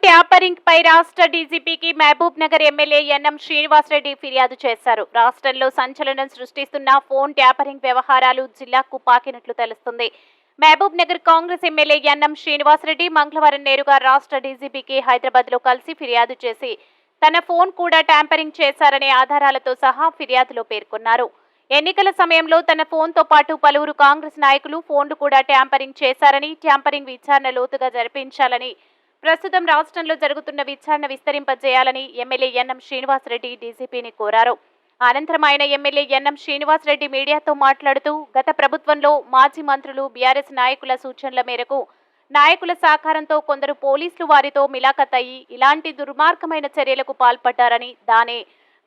Tapering పై రాష్ట్ర డీజీపీకి Mahabub Nagar MLA NM Srinivasa Reddy ఫిర్యాదు చేశారు. రాష్ట్రంలో సంచలనం సృష్టిస్తున్న ఫోన్ ట్యాపరింగ్ వ్యవహారాలు జిల్లాకు పాకినట్లు తెలుస్తుంది. మహబూబ్ నగర్ కాంగ్రెస్ ఎమ్మెల్యే ఎన్ఎం శ్రీనివాసరెడ్డి మంగళవారం నేరుగా రాష్ట్ర డీజీపీకి హైదరాబాద్ లో కలిసి ఫిర్యాదు చేసి తన ఫోన్ కూడా ట్యాంపరింగ్ చేశారనే ఆధారాలతో సహా ఫిర్యాదులో పేర్కొన్నారు. ఎన్నికల సమయంలో తన ఫోన్తో పాటు పలువురు కాంగ్రెస్ నాయకులు ఫోన్లు కూడా ట్యాంపరింగ్ చేశారని, ట్యాంపరింగ్ విచారణ లోతుగా జరిపించాలని, ప్రస్తుతం రాష్ట్రంలో జరుగుతున్న విచారణ విస్తరింపజేయాలని ఎమ్మెల్యే ఎన్ఎం శ్రీనివాసరెడ్డి డీజీపీని కోరారు. అనంతరం ఆయన ఎమ్మెల్యే ఎన్ఎం శ్రీనివాసరెడ్డి మీడియాతో మాట్లాడుతూ గత ప్రభుత్వంలో మాజీ మంత్రులు, బీఆర్ఎస్ నాయకుల సూచనల మేరకు నాయకుల సహకారంతో కొందరు పోలీసులు వారితో మిలాఖత్ అయ్యి ఇలాంటి దుర్మార్గమైన చర్యలకు పాల్పడ్డారని, దానే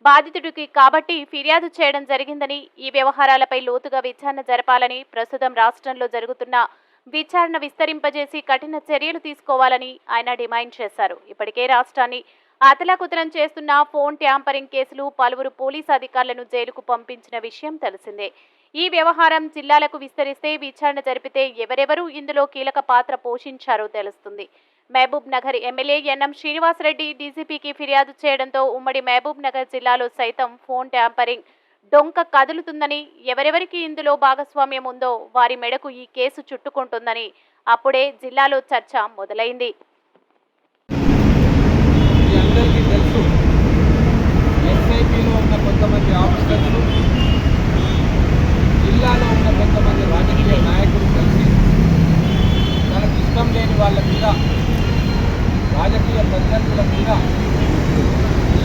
బాధితుడికి కాబట్టి ఫిర్యాదు చేయడం జరిగిందని, ఈ వ్యవహారాలపై లోతుగా విచారణ జరపాలని, ప్రస్తుతం రాష్ట్రంలో జరుగుతున్న విచారణ విస్తరింపజేసి కఠిన చర్యలు తీసుకోవాలని ఆయన డిమాండ్ చేశారు. ఇప్పటికే రాష్ట్రాన్ని అతలాకుతలం చేస్తున్న ఫోన్ ట్యాంపరింగ్ కేసులు పలువురు పోలీసు అధికారులను జైలుకు పంపించిన విషయం తెలిసిందే. ఈ వ్యవహారం జిల్లాలకు విస్తరిస్తే, విచారణ జరిపితే ఎవరెవరు ఇందులో కీలక పాత్ర పోషించారో తెలుస్తుంది. మహబూబ్ నగర్ ఎమ్మెల్యే ఎన్ఎం శ్రీనివాసరెడ్డి డీజీపీకి ఫిర్యాదు చేయడంతో ఉమ్మడి మహబూబ్ నగర్ జిల్లాలో సైతం ఫోన్ ట్యాంపరింగ్ డొంక కదులుతుందని, ఎవరెవరికి ఇందులో భాగస్వామ్యం ఉందో వారి మెడకు ఈ కేసు చుట్టుకుంటుందని అప్పుడే జిల్లాలో చర్చ మొదలైంది. జిల్లాలో ఉన్న కొంతమంది రాజకీయ నాయకులు కలిసి తనకు ఇష్టం లేని వాళ్ళ మీద, రాజకీయ ప్రత్యర్థుల మీద,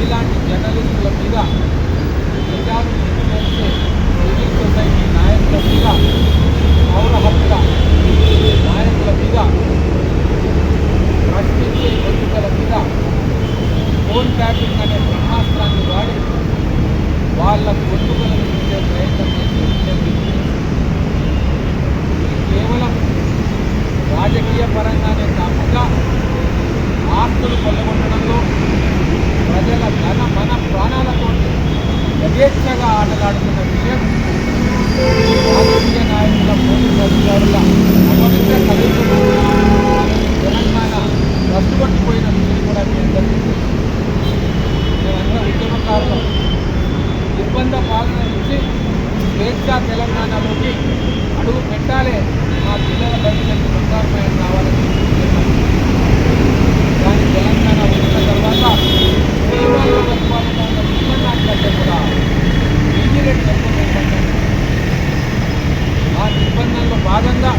ఇలాంటి జర్నలిస్టుల మీద, ప్రజలు చేసే సివిల్ సొసైటీ నాయకుల మీద, పౌర హక్కుల నాయకుల మీద, ప్రశ్నించే ఎన్నికల మీద ఫోన్ ట్యాపింగ్ అనే బ్రహ్మాస్త్రాన్ని వాడి వాళ్ళ గొంతుకలను ఇచ్చే ప్రయత్నం చేసే కేవలం రాజకీయ పరంగానే కాకుండా ఆస్తులు కొల్లగొట్టడంలో, ప్రజల మన ప్రాణాలతో యథేచ్ఛగా ఆటలాడుతున్న విషయం రాజకీయ నాయకుల, పోలీసు అధికారుల అపవిత్ర కలయికలు తెలంగాణ రద్దుపట్టిపోయిన విషయం కూడా జరిగింది. మేమంతా ఉద్యమకారులు నిర్బంధ పాలన నుంచి స్వేచ్ఛా తెలంగాణలోకి అడుగు పెట్టాలి, మా పిల్లల భవిష్యత్తు బంగారుమయం కావాలని కానీ తెలంగాణ వచ్చిన తర్వాత జీవాల పరిపాలన ఉన్న నిర్బంధాన్ని కంటే కూడా ఈజీరెడ్డి నిర్బంధం, ఆ నిర్బంధంలో భాగంగా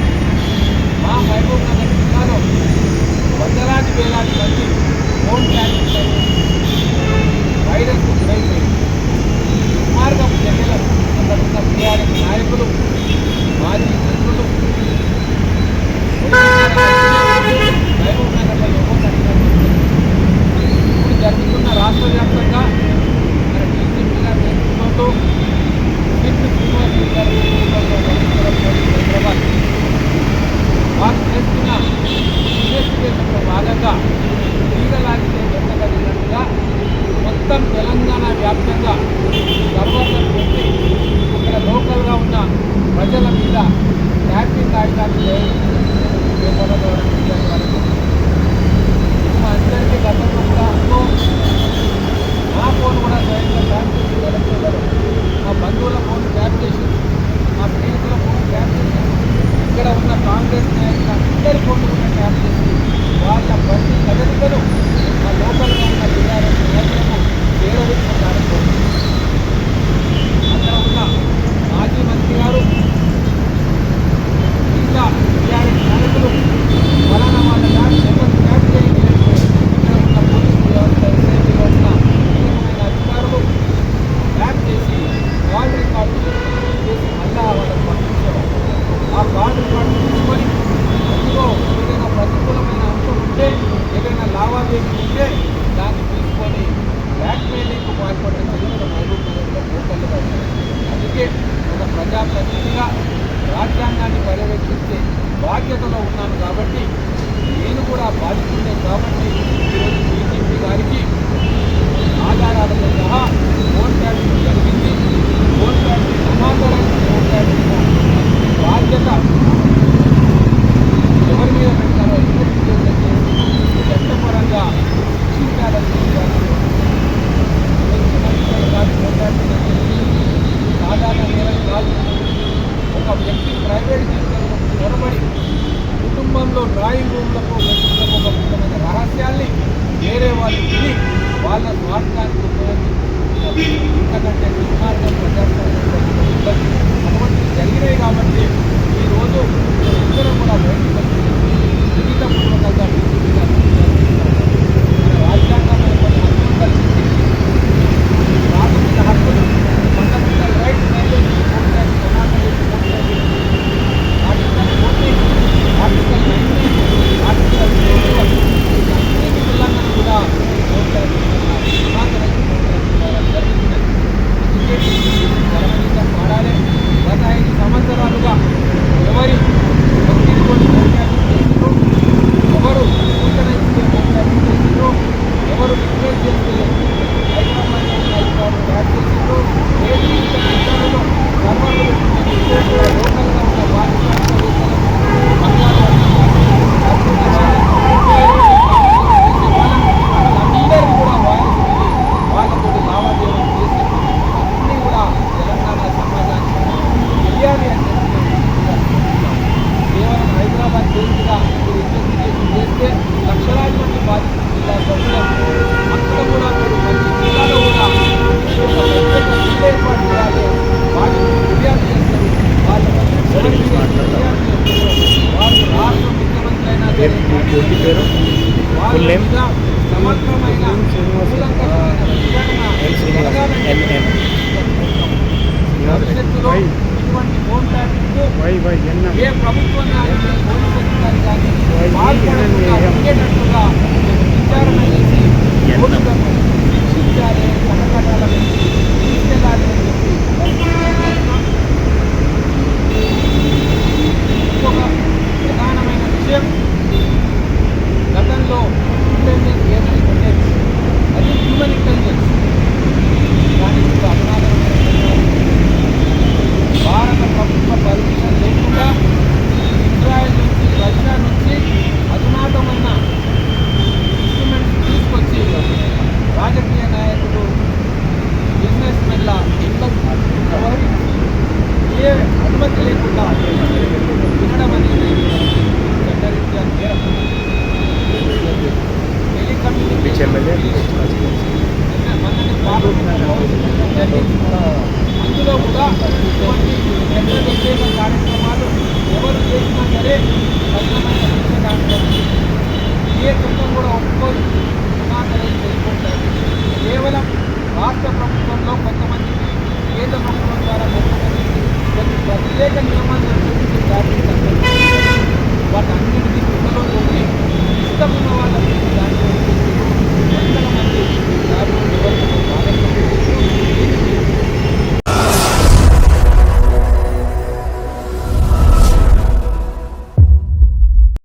మా మహబూబ్ నగర్ జిల్లాలో వందలాది వేలాది మంది ఫోన్ ట్యాపింగ్ వైరస్ గురైపోయింది. దుర్మార్గపు చర్యలు అక్కడ ఉన్న బీఆర్ఎస్ నాయకులు, మాజీ మంత్రులు మహబూబ్ నగర్లో ఇప్పుడు జరుగుతున్న రాష్ట్ర వ్యాప్తంగా మన డీజీపీ గారి నేతృత్వంలో, సిపి శ్రీనివాసరెడ్డి గారి నేతృత్వంలో హైదరాబాద్ వారు చేస్తున్న ఇన్వెస్టిగేషన్లో భాగంగా తీగలాగితే వెంటగలిగినట్టుగా మొత్తం తెలంగాణ వ్యాప్తంగా సర్వర్లను పెట్టి ఇక్కడ లోకల్గా ఉన్న ప్రజల మీద ట్యాపింగ్ ఆయుధాలు పేపర్ల ద్వారా మీడియా వరకు మా అందరికీ గతంలో కూడా నా ఫోన్ కూడా స్వయంగా ట్యాప్ చేసి కలెక్టర్ మా బంధువుల ఫోన్ ట్యాప్ చేసి, మా స్నేహితుల ఫోన్ ట్యాప్ చేసి, ఇక్కడ ఉన్న కాంగ్రెస్ నాయకుల అందరి ఫోన్లు కూడా ట్యాప్ చేసి వాళ్ళ ప్రతి కదలికలు మా లోకల్గా ఉన్న బీఆర్ఎస్ నాయకులకు చేరవేసిన కార్యక్రమం. అక్కడ ఉన్న మాజీ మంత్రి గారు, ఇంకా బీఆర్ఎస్ నాయకులు ఫలానా వాళ్ళ ఎవరు ట్యాప్ చేయండి, ఇక్కడ ఉన్న పోలీసు వ్యవస్థ, ఎస్ఐటీలో ఉన్న కీలకమైన అధికారులు ట్యాప్ చేసి కాల్ రికార్డు చేసి మళ్ళా వాళ్ళకి పంపించేవారు. ఆ కాల్ రికార్డు తీసుకొని అందులో ఏదైనా ప్రతికూలమైన అంశం ఉంటే, ఏదైనా లావాదేవీ ఉంటే దాన్ని తీసుకొని బ్లాక్మెయిలింగ్కు పాల్పడిన చరిత్ర మహబూబ్ నగర్లో లోకల్గా ఉంది. అందుకే ఒక ప్రజాప్రతినిధిగా రాజ్యాంగాన్ని పర్యవేక్షించే బాధ్యతలో ఉన్నాను కాబట్టి, నేను కూడా బాధితుండే కాబట్టి ఈరోజు డీజీపీ గారికి ఆధారాలతో సహా ఫోన్ ట్యాపింగ్ జరిగింది, ఫోన్ ట్యాపింగ్ సమాచారాన్ని ఫోన్ ట్యాపింగ్ బాధ్యత ఎవరి మీద పెడతారో ఇన్వెస్టిగేషన్ చేసి చట్టపరంగా ప్రైవేట్ జీవితంలో చొరబడి కుటుంబంలో డ్రాయింగ్ రూమ్లకు వ్యక్తులకు ఒక ముఖ్యమైన రహస్యాల్ని వేరే వాళ్ళు విని వాళ్ళ స్వార్థానికి ఉపయోగించుకుంటున్నారు. ఇంతకంటే దుర్మార్గం ప్రజాస్వామ్యం అటువంటి జరిగినాయి కాబట్టి ఈరోజు అందరూ కూడా బయటకు వచ్చి లిఖితపూర్వకంగా రాజ్యాంగమైన కొన్ని హక్కులు కల్పించి ప్రాథమిక హక్కులు ఫండమెంటల్ రైట్స్ ఆర్టికల్ 19 ఆర్టికల్ 21 ఉల్లంఘన కూడా జరుగుతున్నది. పాడాలి. గత 5 సంవత్సరాలుగా ఎవరి ఒత్తిడితోని పోరాటం చేసిందో, ఎవరు సూచన ఇచ్చే పోరాటం చేసిందో, ఎవరు రిక్వెస్ట్ చేస్తే హైదరాబాద్ యాడ్ చేసిందో, ఏ విధానంలో సర్వర్లు లోకల్గా ఉన్న పారిశ్రామికవేత్తలను అందరూ కూడా వాళ్ళతో లావాదేవీలు చేసి అన్నీ కూడా తెలంగాణ సమాజానికి తెలియాలి అని కేవలం హైదరాబాద్ కేసుగా మీరు ఇన్వెస్టిగేషన్ చేస్తే లక్షలాది మంది బాధితులు జిల్లా ప్రజలకు అక్కడ కూడా మీరు ప్రతి జిల్లాలో కూడా ఒక ప్రత్యేక జిల్లా ఏర్పాటు చేయాలి. బాధితులు ఫిర్యాదు చేస్తారు. వాళ్ళ ఫిర్యాదు చేస్తారు. వాళ్ళు రాష్ట్ర ముఖ్యమంత్రి అయినా వాళ్ళ మీద సమగ్రమైన కూలంకషమైన విచారణ జరగాలని భవిష్యత్తులో ఇటువంటి ఫోన్ ట్యాపింగ్ ఏ ప్రభుత్వం కానీ పోలీస్ అధికారి కానీ పాల్పడకుండా ఉండేటట్టుగా విచారణ చేసి పోలీసులను శిక్షించాలి, కటకటాలను తీసుకెళ్ళాలి అని చెప్పి ఇంకొక ప్రధానమైన విషయం, గతంలో ఇంటెలిజెన్స్ ఏదైనా ఉండేది అది హ్యూమన్ ఇంటెలిజెన్స్. కానీ ఇప్పుడు భారత ప్రభుత్వ పర్మిషన్ లేకుండా ఇజ్రాయెల్ నుంచి, రష్యా నుంచి అధునాతమైన ఇన్స్ట్రుమెంట్స్ తీసుకొచ్చి రాజకీయ నాయకులు, బిజినెస్ మెన్ల ఇళ్లకు వ్యవహరించి ఏ అనుమతి లేకుండా వినడం అనేది చట్టరీత్యా నేరం. అందులో కూడా ఇటువంటి పెద్ద వ్యతిరేక కార్యక్రమాలు ఎవరు చేసినా సరే కఠినమైన శిక్ష కాకపోతే ఏ చట్టం కూడా ఒప్పుకోదు.